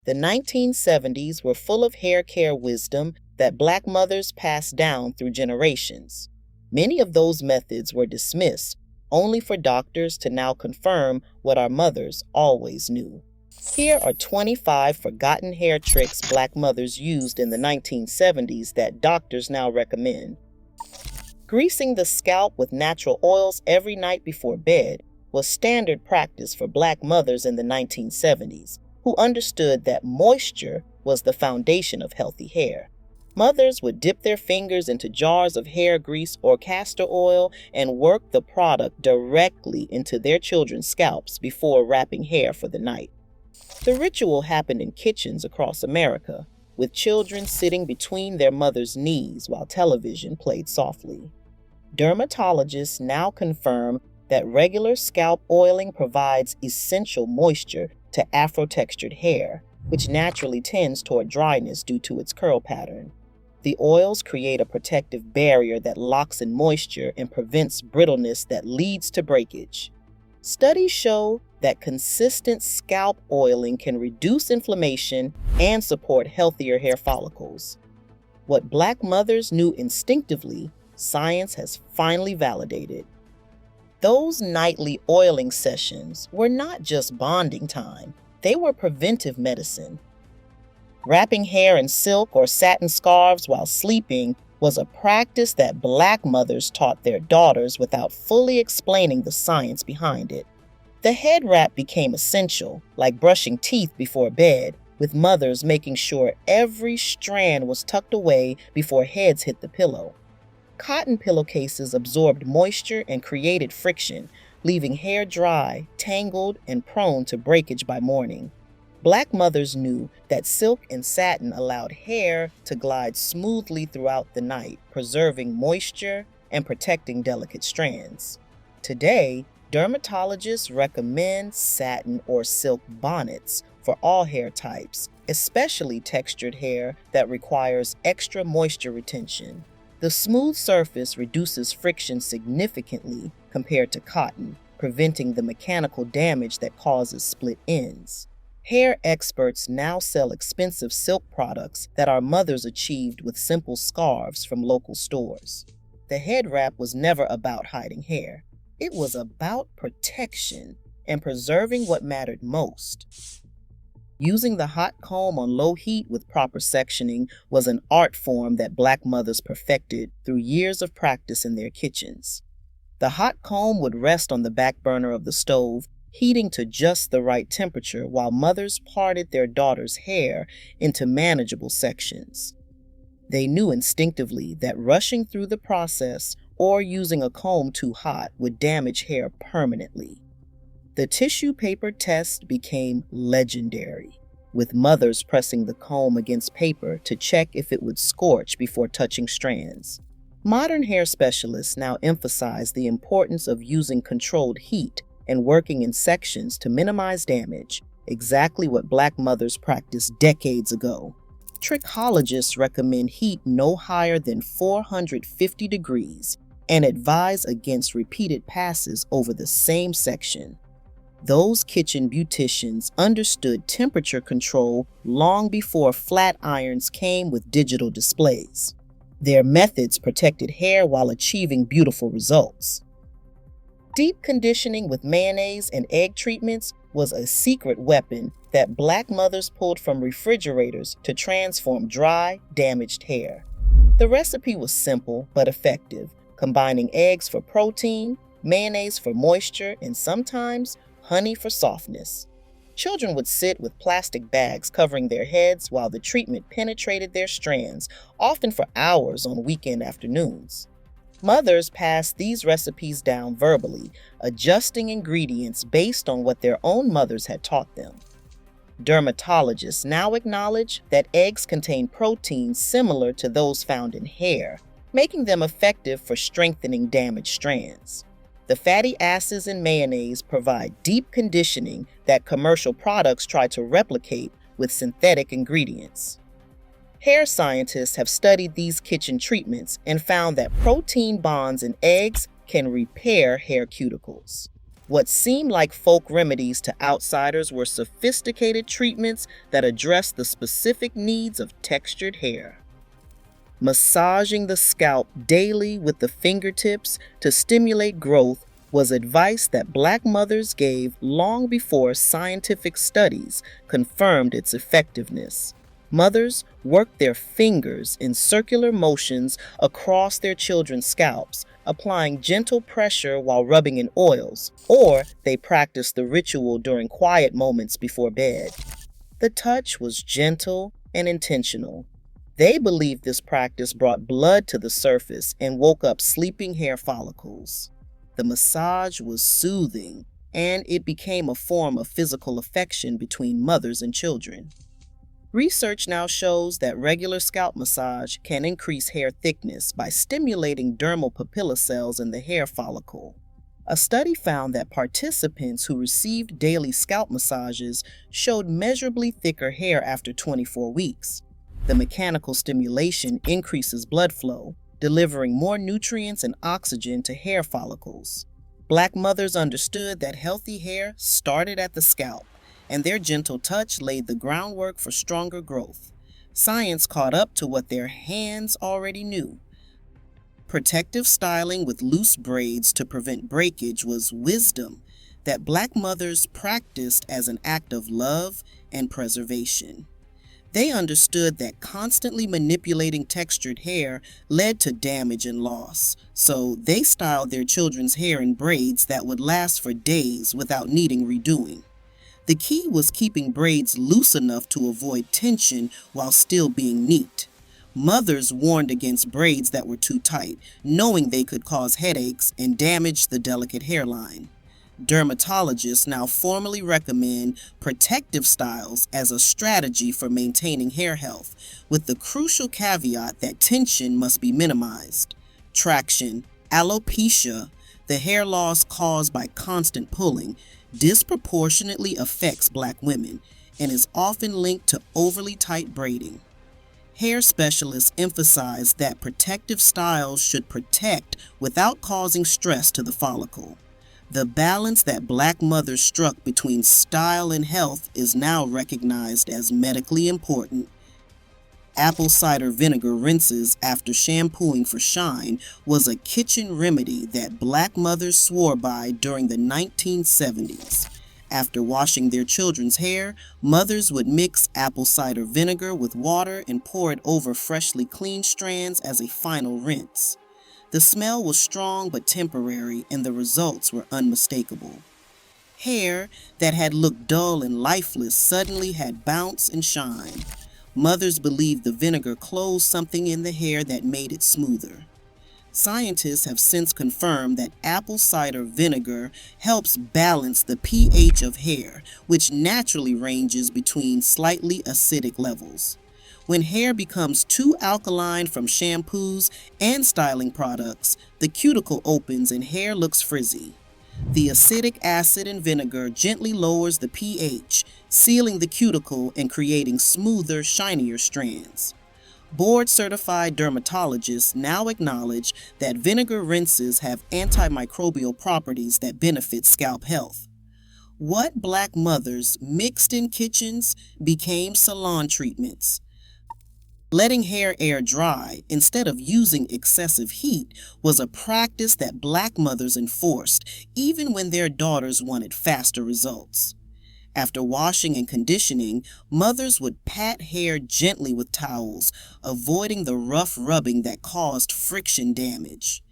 The 1970s were full of hair care wisdom that Black mothers passed down through generations. Many of those methods were dismissed, only for doctors to now confirm what our mothers always knew. Here are 25 forgotten hair tricks Black mothers used in the 1970s that doctors now recommend. Greasing the scalp with natural oils every night before bed was standard practice for Black mothers in the 1970s, who understood that moisture was the foundation of healthy hair. Mothers would dip their fingers into jars of hair grease or castor oil and work the product directly into their children's scalps before wrapping hair for the night. The ritual happened in kitchens across America, with children sitting between their mother's knees while television played softly. Dermatologists now confirm that regular scalp oiling provides essential moisture to Afro-textured hair, which naturally tends toward dryness due to its curl pattern. The oils create a protective barrier that locks in moisture and prevents brittleness that leads to breakage. Studies show that consistent scalp oiling can reduce inflammation and support healthier hair follicles. What Black mothers knew instinctively, science has finally validated. Those nightly oiling sessions were not just bonding time, they were preventive medicine. Wrapping hair in silk or satin scarves while sleeping was a practice that Black mothers taught their daughters without fully explaining the science behind it. The head wrap became essential, like brushing teeth before bed, with mothers making sure every strand was tucked away before heads hit the pillow. Cotton pillowcases absorbed moisture and created friction, leaving hair dry, tangled, and prone to breakage by morning. Black mothers knew that silk and satin allowed hair to glide smoothly throughout the night, preserving moisture and protecting delicate strands. Today, dermatologists recommend satin or silk bonnets for all hair types, especially textured hair that requires extra moisture retention. The smooth surface reduces friction significantly compared to cotton, preventing the mechanical damage that causes split ends. Hair experts now sell expensive silk products that our mothers achieved with simple scarves from local stores. The head wrap was never about hiding hair. It was about protection and preserving what mattered most. Using the hot comb on low heat with proper sectioning was an art form that Black mothers perfected through years of practice in their kitchens. The hot comb would rest on the back burner of the stove, heating to just the right temperature while mothers parted their daughters' hair into manageable sections. They knew instinctively that rushing through the process or using a comb too hot would damage hair permanently. The tissue paper test became legendary, with mothers pressing the comb against paper to check if it would scorch before touching strands. Modern hair specialists now emphasize the importance of using controlled heat and working in sections to minimize damage, exactly what Black mothers practiced decades ago. Trichologists recommend heat no higher than 450 degrees and advise against repeated passes over the same section. Those kitchen beauticians understood temperature control long before flat irons came with digital displays. Their methods protected hair while achieving beautiful results. Deep conditioning with mayonnaise and egg treatments was a secret weapon that Black mothers pulled from refrigerators to transform dry, damaged hair. The recipe was simple but effective, combining eggs for protein, mayonnaise for moisture, and sometimes honey for softness. Children would sit with plastic bags covering their heads while the treatment penetrated their strands, often for hours on weekend afternoons. Mothers passed these recipes down verbally, adjusting ingredients based on what their own mothers had taught them. Dermatologists now acknowledge that eggs contain proteins similar to those found in hair, making them effective for strengthening damaged strands. The fatty acids in mayonnaise provide deep conditioning that commercial products try to replicate with synthetic ingredients. Hair scientists have studied these kitchen treatments and found that protein bonds in eggs can repair hair cuticles. What seemed like folk remedies to outsiders were sophisticated treatments that addressed the specific needs of textured hair. Massaging the scalp daily with the fingertips to stimulate growth was advice that Black mothers gave long before scientific studies confirmed its effectiveness. Mothers worked their fingers in circular motions across their children's scalps, applying gentle pressure while rubbing in oils, or they practiced the ritual during quiet moments before bed. The touch was gentle and intentional. They believed this practice brought blood to the surface and woke up sleeping hair follicles. The massage was soothing, and it became a form of physical affection between mothers and children. Research now shows that regular scalp massage can increase hair thickness by stimulating dermal papilla cells in the hair follicle. A study found that participants who received daily scalp massages showed measurably thicker hair after 24 weeks. The mechanical stimulation increases blood flow, delivering more nutrients and oxygen to hair follicles. Black mothers understood that healthy hair started at the scalp, and their gentle touch laid the groundwork for stronger growth. Science caught up to what their hands already knew. Protective styling with loose braids to prevent breakage was wisdom that Black mothers practiced as an act of love and preservation. They understood that constantly manipulating textured hair led to damage and loss, so they styled their children's hair in braids that would last for days without needing redoing. The key was keeping braids loose enough to avoid tension while still being neat. Mothers warned against braids that were too tight, knowing they could cause headaches and damage the delicate hairline. Dermatologists now formally recommend protective styles as a strategy for maintaining hair health, with the crucial caveat that tension must be minimized. Traction, alopecia, the hair loss caused by constant pulling, disproportionately affects Black women and is often linked to overly tight braiding. Hair specialists emphasize that protective styles should protect without causing stress to the follicle. The balance that Black mothers struck between style and health is now recognized as medically important. Apple cider vinegar rinses after shampooing for shine was a kitchen remedy that Black mothers swore by during the 1970s. After washing their children's hair, mothers would mix apple cider vinegar with water and pour it over freshly cleaned strands as a final rinse. The smell was strong but temporary, and the results were unmistakable. Hair that had looked dull and lifeless suddenly had bounce and shine. Mothers believed the vinegar closed something in the hair that made it smoother. Scientists have since confirmed that apple cider vinegar helps balance the pH of hair, which naturally ranges between slightly acidic levels. When hair becomes too alkaline from shampoos and styling products, the cuticle opens and hair looks frizzy. The acidic acid in vinegar gently lowers the pH, sealing the cuticle and creating smoother, shinier strands. Board-certified dermatologists now acknowledge that vinegar rinses have antimicrobial properties that benefit scalp health. What Black mothers mixed in kitchens became salon treatments. Letting hair air dry instead of using excessive heat was a practice that Black mothers enforced even when their daughters wanted faster results. After washing and conditioning, mothers would pat hair gently with towels, avoiding the rough rubbing that caused friction damage.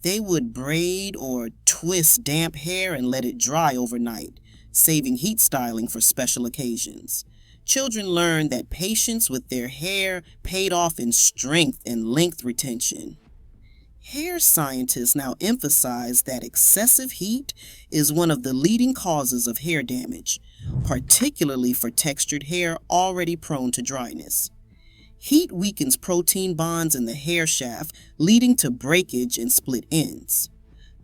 They would braid or twist damp hair and let it dry overnight, saving heat styling for special occasions. Children learned that patience with their hair paid off in strength and length retention. Hair scientists now emphasize that excessive heat is one of the leading causes of hair damage, particularly for textured hair already prone to dryness. Heat weakens protein bonds in the hair shaft, leading to breakage and split ends.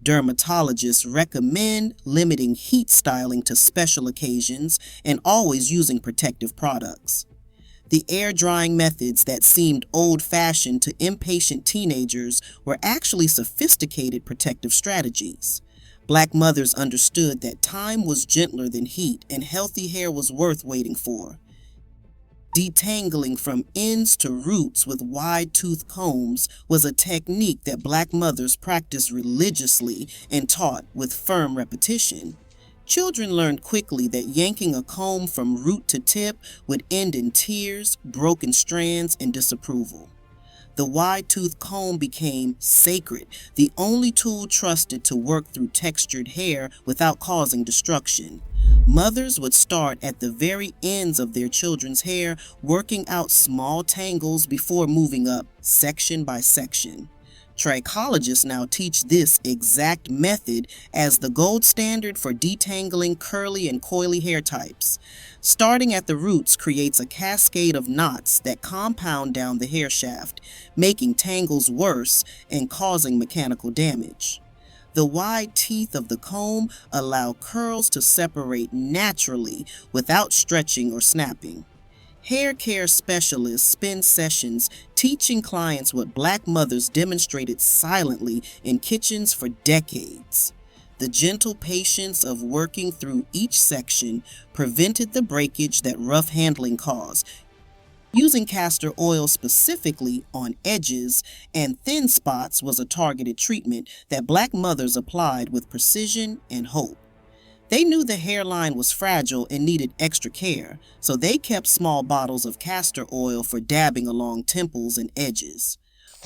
Dermatologists recommend limiting heat styling to special occasions and always using protective products. The air drying methods that seemed old-fashioned to impatient teenagers were actually sophisticated protective strategies. Black mothers understood that time was gentler than heat and healthy hair was worth waiting for. Detangling from ends to roots with wide-toothed combs was a technique that Black mothers practiced religiously and taught with firm repetition. Children learned quickly that yanking a comb from root to tip would end in tears, broken strands, and disapproval. The wide-toothed comb became sacred, the only tool trusted to work through textured hair without causing destruction. Mothers would start at the very ends of their children's hair, working out small tangles before moving up section by section. Trichologists now teach this exact method as the gold standard for detangling curly and coily hair types. Starting at the roots creates a cascade of knots that compound down the hair shaft, making tangles worse and causing mechanical damage. The wide teeth of the comb allow curls to separate naturally without stretching or snapping. Hair care specialists spend sessions teaching clients what Black mothers demonstrated silently in kitchens for decades. The gentle patience of working through each section prevented the breakage that rough handling caused. Using castor oil specifically on edges and thin spots was a targeted treatment that Black mothers applied with precision and hope. They knew the hairline was fragile and needed extra care, so they kept small bottles of castor oil for dabbing along temples and edges.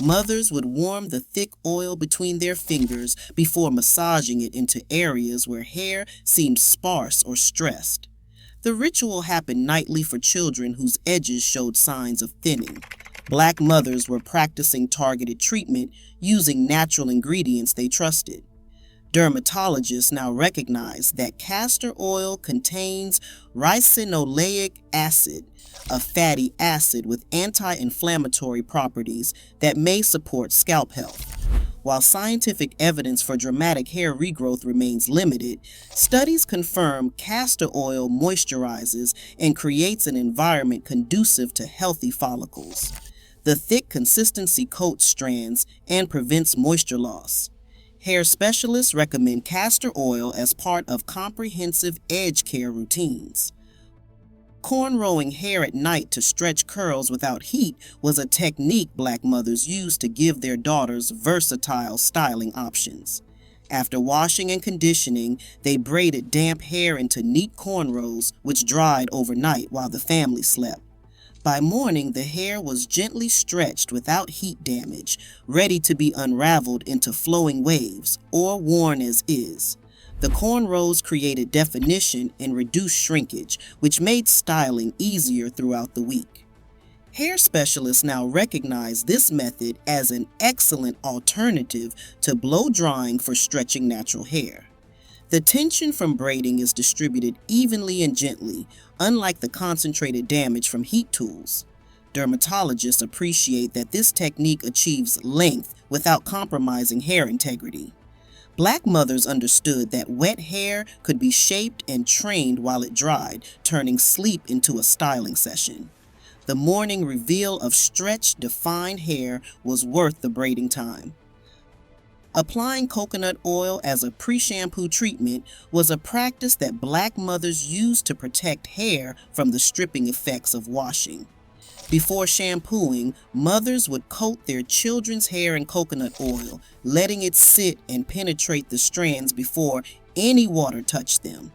Mothers would warm the thick oil between their fingers before massaging it into areas where hair seemed sparse or stressed. The ritual happened nightly for children whose edges showed signs of thinning. Black mothers were practicing targeted treatment using natural ingredients they trusted. Dermatologists now recognize that castor oil contains ricinoleic acid, a fatty acid with anti-inflammatory properties that may support scalp health. While scientific evidence for dramatic hair regrowth remains limited, studies confirm castor oil moisturizes and creates an environment conducive to healthy follicles. The thick consistency coats strands and prevents moisture loss. Hair specialists recommend castor oil as part of comprehensive edge care routines. Cornrowing hair at night to stretch curls without heat was a technique Black mothers used to give their daughters versatile styling options. After washing and conditioning, they braided damp hair into neat cornrows, which dried overnight while the family slept. By morning, the hair was gently stretched without heat damage, ready to be unraveled into flowing waves or worn as is. The cornrows created definition and reduced shrinkage, which made styling easier throughout the week. Hair specialists now recognize this method as an excellent alternative to blow drying for stretching natural hair. The tension from braiding is distributed evenly and gently, unlike the concentrated damage from heat tools. Dermatologists appreciate that this technique achieves length without compromising hair integrity. Black mothers understood that wet hair could be shaped and trained while it dried, turning sleep into a styling session. The morning reveal of stretched, defined hair was worth the braiding time. Applying coconut oil as a pre-shampoo treatment was a practice that Black mothers used to protect hair from the stripping effects of washing. Before shampooing, mothers would coat their children's hair in coconut oil, letting it sit and penetrate the strands before any water touched them.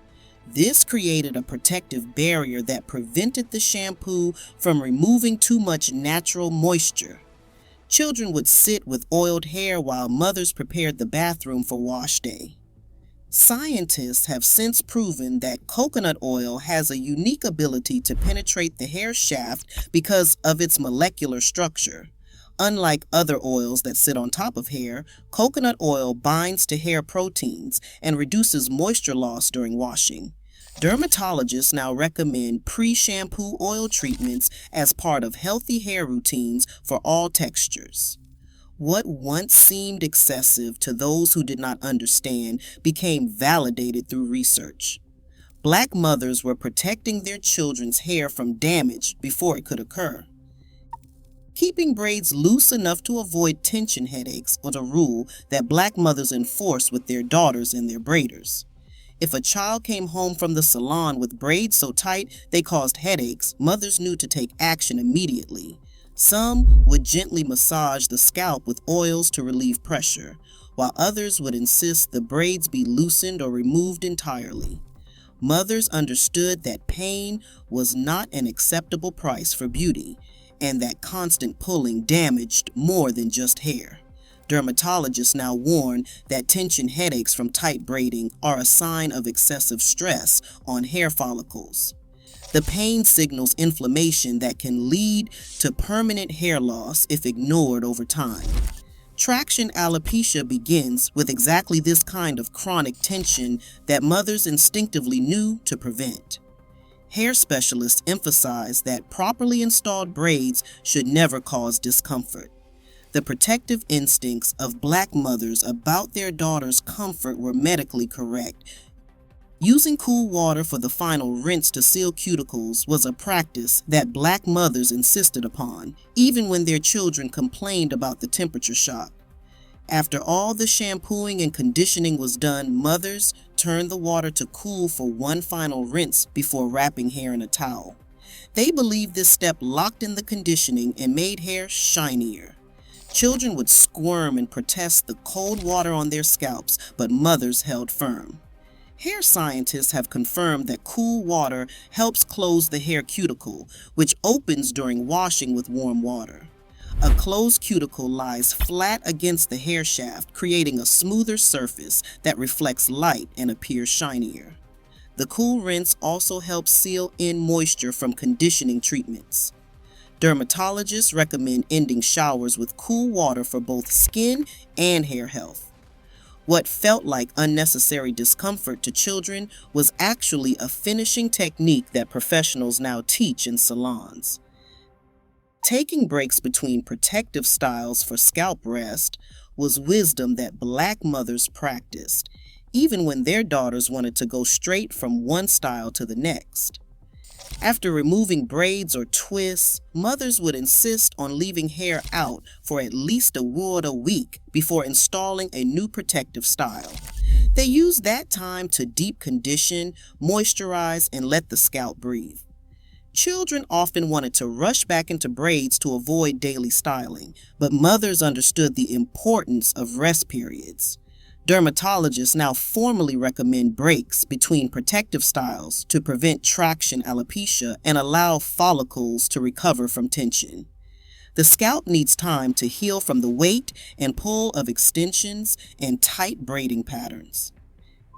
This created a protective barrier that prevented the shampoo from removing too much natural moisture. Children would sit with oiled hair while mothers prepared the bathroom for wash day. Scientists have since proven that coconut oil has a unique ability to penetrate the hair shaft because of its molecular structure. Unlike other oils that sit on top of hair, coconut oil binds to hair proteins and reduces moisture loss during washing. Dermatologists now recommend pre-shampoo oil treatments as part of healthy hair routines for all textures. What once seemed excessive to those who did not understand became validated through research. Black mothers were protecting their children's hair from damage before it could occur. Keeping braids loose enough to avoid tension headaches was a rule that Black mothers enforced with their daughters and their braiders. If a child came home from the salon with braids so tight they caused headaches, mothers knew to take action immediately. Some would gently massage the scalp with oils to relieve pressure, while others would insist the braids be loosened or removed entirely. Mothers understood that pain was not an acceptable price for beauty, and that constant pulling damaged more than just hair. Dermatologists now warn that tension headaches from tight braiding are a sign of excessive stress on hair follicles. The pain signals inflammation that can lead to permanent hair loss if ignored over time. Traction alopecia begins with exactly this kind of chronic tension that mothers instinctively knew to prevent. Hair specialists emphasize that properly installed braids should never cause discomfort. The protective instincts of Black mothers about their daughters' comfort were medically correct. Using cool water for the final rinse to seal cuticles was a practice that Black mothers insisted upon, even when their children complained about the temperature shock. After all the shampooing and conditioning was done, mothers turned the water to cool for one final rinse before wrapping hair in a towel. They believed this step locked in the conditioning and made hair shinier. Children would squirm and protest the cold water on their scalps, but mothers held firm. Hair scientists have confirmed that cool water helps close the hair cuticle, which opens during washing with warm water. A closed cuticle lies flat against the hair shaft, creating a smoother surface that reflects light and appears shinier. The cool rinse also helps seal in moisture from conditioning treatments. Dermatologists recommend ending showers with cool water for both skin and hair health. What felt like unnecessary discomfort to children was actually a finishing technique that professionals now teach in salons. Taking breaks between protective styles for scalp rest was wisdom that Black mothers practiced, even when their daughters wanted to go straight from one style to the next. After removing braids or twists, mothers would insist on leaving hair out for at least a word a week before installing a new protective style. They used that time to deep condition, moisturize, and let the scalp breathe. Children often wanted to rush back into braids to avoid daily styling, but mothers understood the importance of rest periods. Dermatologists now formally recommend breaks between protective styles to prevent traction alopecia and allow follicles to recover from tension. The scalp needs time to heal from the weight and pull of extensions and tight braiding patterns.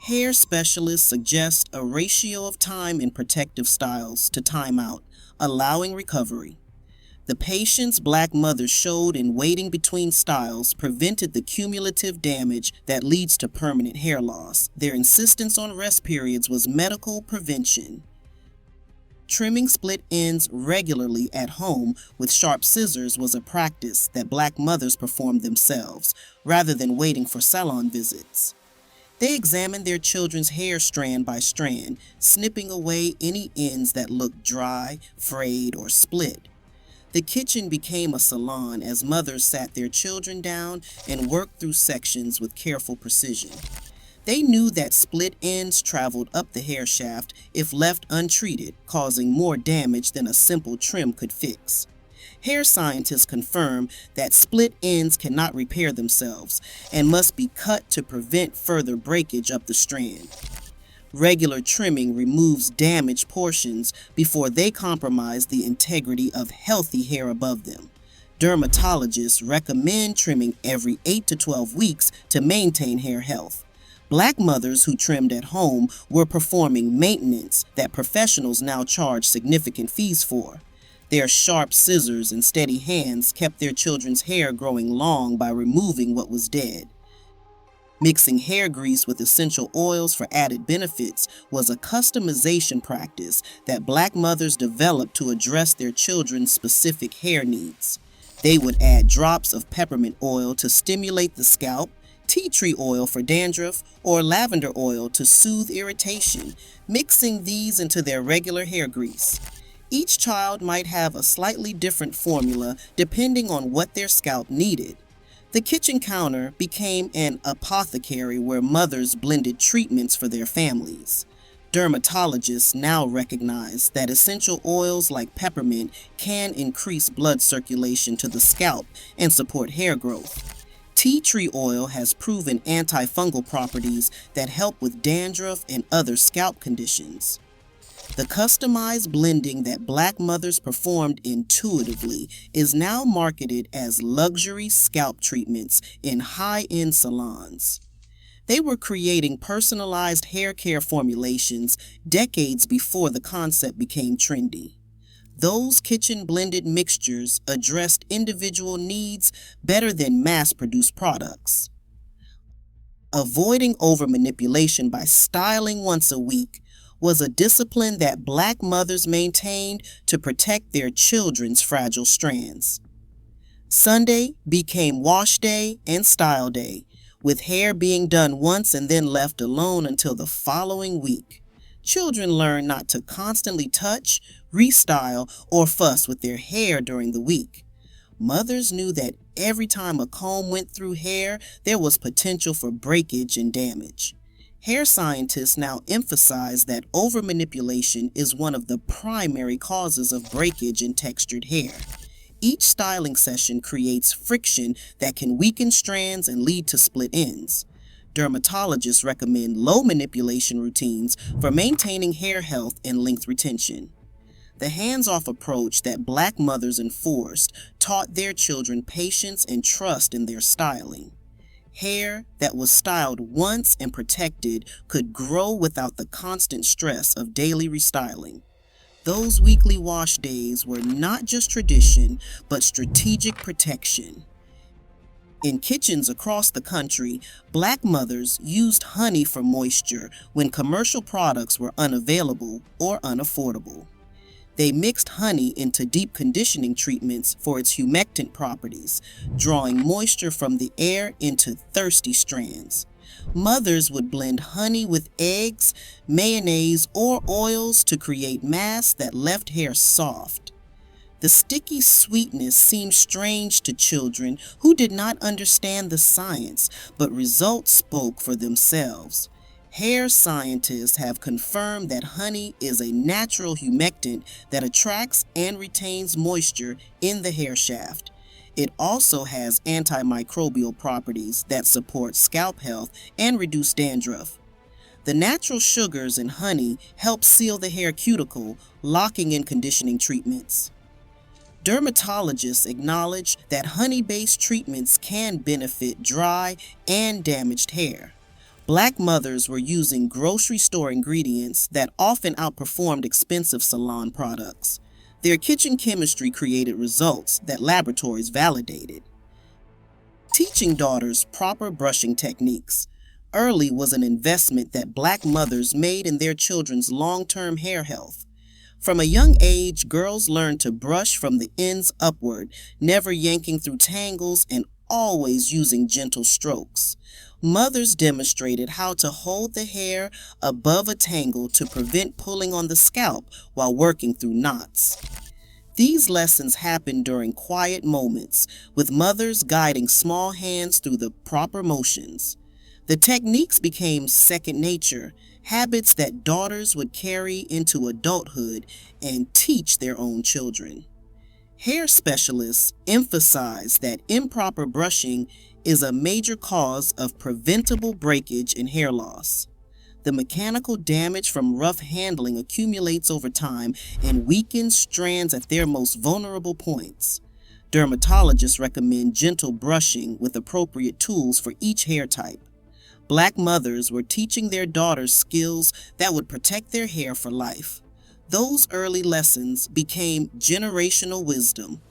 Hair specialists suggest a ratio of time in protective styles to timeout, allowing recovery. The patience Black mothers showed in waiting between styles prevented the cumulative damage that leads to permanent hair loss. Their insistence on rest periods was medical prevention. Trimming split ends regularly at home with sharp scissors was a practice that Black mothers performed themselves, rather than waiting for salon visits. They examined their children's hair strand by strand, snipping away any ends that looked dry, frayed, or split. The kitchen became a salon as mothers sat their children down and worked through sections with careful precision. They knew that split ends traveled up the hair shaft if left untreated, causing more damage than a simple trim could fix. Hair scientists confirm that split ends cannot repair themselves and must be cut to prevent further breakage up the strand. Regular trimming removes damaged portions before they compromise the integrity of healthy hair above them. Dermatologists recommend trimming every 8 to 12 weeks to maintain hair health. Black mothers who trimmed at home were performing maintenance that professionals now charge significant fees for. Their sharp scissors and steady hands kept their children's hair growing long by removing what was dead. Mixing hair grease with essential oils for added benefits was a customization practice that Black mothers developed to address their children's specific hair needs. They would add drops of peppermint oil to stimulate the scalp, tea tree oil for dandruff, or lavender oil to soothe irritation, mixing these into their regular hair grease. Each child might have a slightly different formula depending on what their scalp needed. The kitchen counter became an apothecary where mothers blended treatments for their families. Dermatologists now recognize that essential oils like peppermint can increase blood circulation to the scalp and support hair growth. Tea tree oil has proven antifungal properties that help with dandruff and other scalp conditions. The customized blending that Black mothers performed intuitively is now marketed as luxury scalp treatments in high-end salons. They were creating personalized hair care formulations decades before the concept became trendy. Those kitchen-blended mixtures addressed individual needs better than mass-produced products. Avoiding over-manipulation by styling once a week was a discipline that Black mothers maintained to protect their children's fragile strands. Sunday became wash day and style day, with hair being done once and then left alone until the following week. Children learn not to constantly touch, restyle, or fuss with their hair during the week. Mothers knew that every time a comb went through hair, there was potential for breakage and damage. Hair scientists now emphasize that over-manipulation is one of the primary causes of breakage in textured hair. Each styling session creates friction that can weaken strands and lead to split ends. Dermatologists recommend low manipulation routines for maintaining hair health and length retention. The hands-off approach that Black mothers enforced taught their children patience and trust in their styling. Hair that was styled once and protected could grow without the constant stress of daily restyling. Those weekly wash days were not just tradition, but strategic protection. In kitchens across the country, Black mothers used honey for moisture when commercial products were unavailable or unaffordable. They mixed honey into deep conditioning treatments for its humectant properties, drawing moisture from the air into thirsty strands. Mothers would blend honey with eggs, mayonnaise, or oils to create masks that left hair soft. The sticky sweetness seemed strange to children who did not understand the science, but results spoke for themselves. Hair scientists have confirmed that honey is a natural humectant that attracts and retains moisture in the hair shaft. It also has antimicrobial properties that support scalp health and reduce dandruff. The natural sugars in honey help seal the hair cuticle, locking in conditioning treatments. Dermatologists acknowledge that honey-based treatments can benefit dry and damaged hair. Black mothers were using grocery store ingredients that often outperformed expensive salon products. Their kitchen chemistry created results that laboratories validated. Teaching daughters proper brushing techniques early was an investment that Black mothers made in their children's long-term hair health. From a young age, girls learned to brush from the ends upward, never yanking through tangles and always using gentle strokes. Mothers demonstrated how to hold the hair above a tangle to prevent pulling on the scalp while working through knots. These lessons happened during quiet moments, with mothers guiding small hands through the proper motions. The techniques became second nature, habits that daughters would carry into adulthood and teach their own children. Hair specialists emphasize that improper brushing is a major cause of preventable breakage and hair loss. The mechanical damage from rough handling accumulates over time and weakens strands at their most vulnerable points. Dermatologists recommend gentle brushing with appropriate tools for each hair type. Black mothers were teaching their daughters skills that would protect their hair for life. Those early lessons became generational wisdom.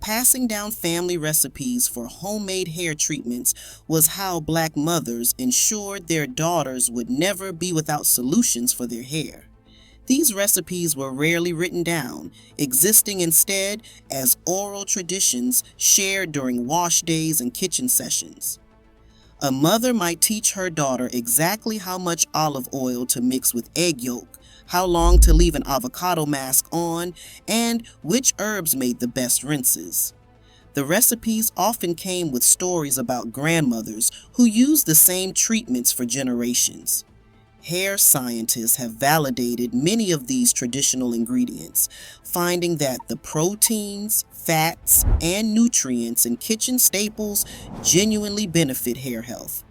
Passing down family recipes for homemade hair treatments was how Black mothers ensured their daughters would never be without solutions for their hair. These recipes were rarely written down, existing instead as oral traditions shared during wash days and kitchen sessions. A mother might teach her daughter exactly how much olive oil to mix with egg yolk, how long to leave an avocado mask on, and which herbs made the best rinses. The recipes often came with stories about grandmothers who used the same treatments for generations. Hair scientists have validated many of these traditional ingredients, finding that the proteins, fats, and nutrients in kitchen staples genuinely benefit hair health.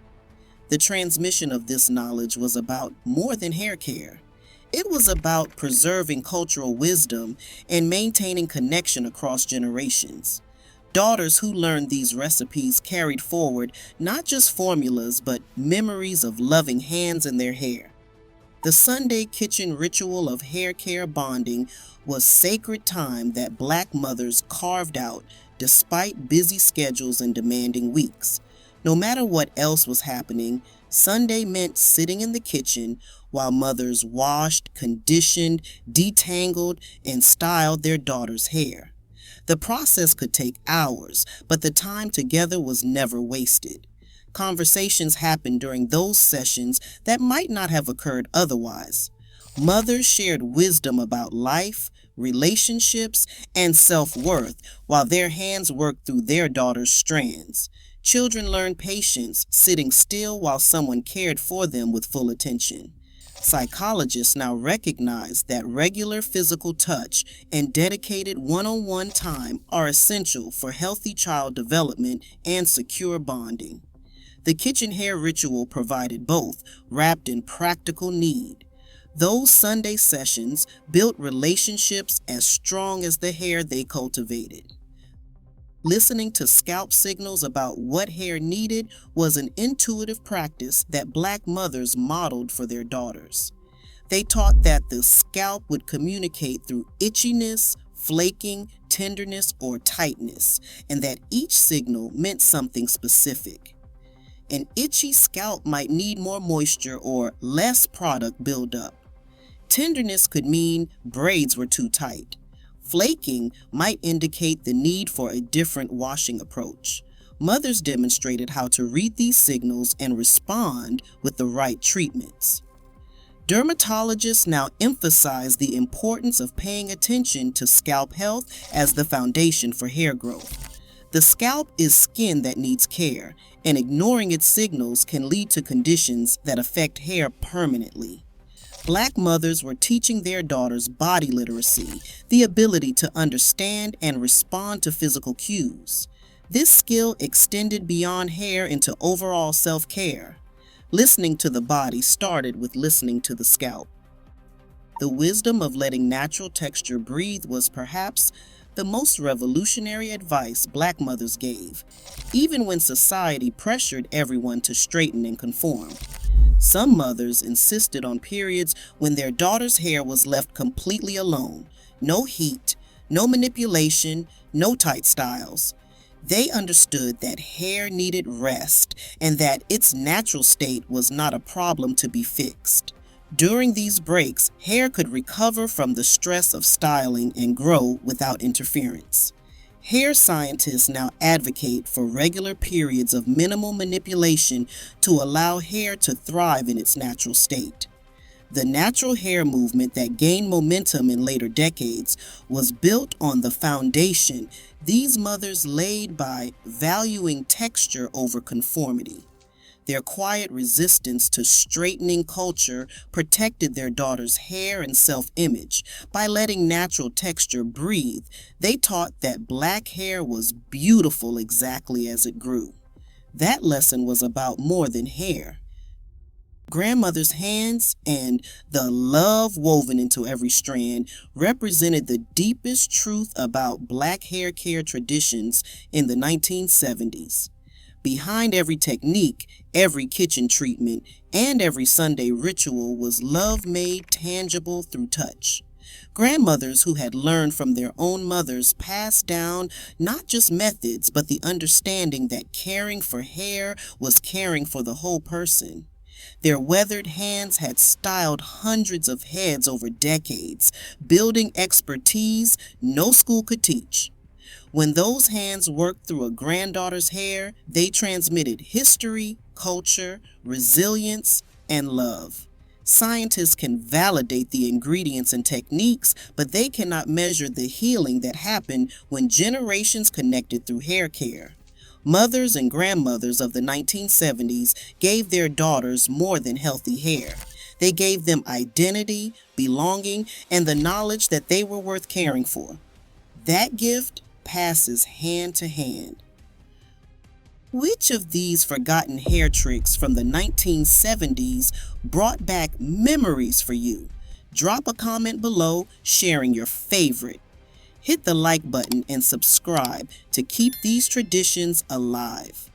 The transmission of this knowledge was about more than hair care. It was about preserving cultural wisdom and maintaining connection across generations. Daughters who learned these recipes carried forward not just formulas, but memories of loving hands in their hair. The Sunday kitchen ritual of hair care bonding was sacred time that Black mothers carved out despite busy schedules and demanding weeks. No matter what else was happening, Sunday meant sitting in the kitchen while mothers washed, conditioned, detangled, and styled their daughters' hair. The process could take hours, but the time together was never wasted. Conversations happened during those sessions that might not have occurred otherwise. Mothers shared wisdom about life, relationships, and self-worth while their hands worked through their daughters' strands. Children learned patience, sitting still while someone cared for them with full attention. Psychologists now recognize that regular physical touch and dedicated one-on-one time are essential for healthy child development and secure bonding. The kitchen hair ritual provided both, wrapped in practical need. Those Sunday sessions built relationships as strong as the hair they cultivated. Listening to scalp signals about what hair needed was an intuitive practice that Black mothers modeled for their daughters. They taught that the scalp would communicate through itchiness, flaking, tenderness, or tightness, and that each signal meant something specific. An itchy scalp might need more moisture or less product buildup. Tenderness could mean braids were too tight. Flaking might indicate the need for a different washing approach. Mothers demonstrated how to read these signals and respond with the right treatments. Dermatologists now emphasize the importance of paying attention to scalp health as the foundation for hair growth. The scalp is skin that needs care, and ignoring its signals can lead to conditions that affect hair permanently. Black mothers were teaching their daughters body literacy, the ability to understand and respond to physical cues. This skill extended beyond hair into overall self-care. Listening to the body started with listening to the scalp. The wisdom of letting natural texture breathe was perhaps the most revolutionary advice Black mothers gave, even when society pressured everyone to straighten and conform. Some mothers insisted on periods when their daughter's hair was left completely alone. No heat, no manipulation, no tight styles. They understood that hair needed rest and that its natural state was not a problem to be fixed. During these breaks, hair could recover from the stress of styling and grow without interference. Hair scientists now advocate for regular periods of minimal manipulation to allow hair to thrive in its natural state. The natural hair movement that gained momentum in later decades was built on the foundation these mothers laid by valuing texture over conformity. Their quiet resistance to straightening culture protected their daughters' hair and self-image. By letting natural texture breathe, they taught that Black hair was beautiful exactly as it grew. That lesson was about more than hair. Grandmother's hands and the love woven into every strand represented the deepest truth about Black hair care traditions in the 1970s. Behind every technique, every kitchen treatment, and every Sunday ritual was love made tangible through touch. Grandmothers who had learned from their own mothers passed down not just methods, but the understanding that caring for hair was caring for the whole person. Their weathered hands had styled hundreds of heads over decades, building expertise no school could teach. When those hands worked through a granddaughter's hair, they transmitted history, culture, resilience, and love. Scientists can validate the ingredients and techniques, but they cannot measure the healing that happened when generations connected through hair care. Mothers and grandmothers of the 1970s gave their daughters more than healthy hair. They gave them identity, belonging, and the knowledge that they were worth caring for. That gift passes hand to hand. Which of these forgotten hair tricks from the 1970s brought back memories for you? Drop a comment below sharing your favorite. Hit the like button and subscribe to keep these traditions alive.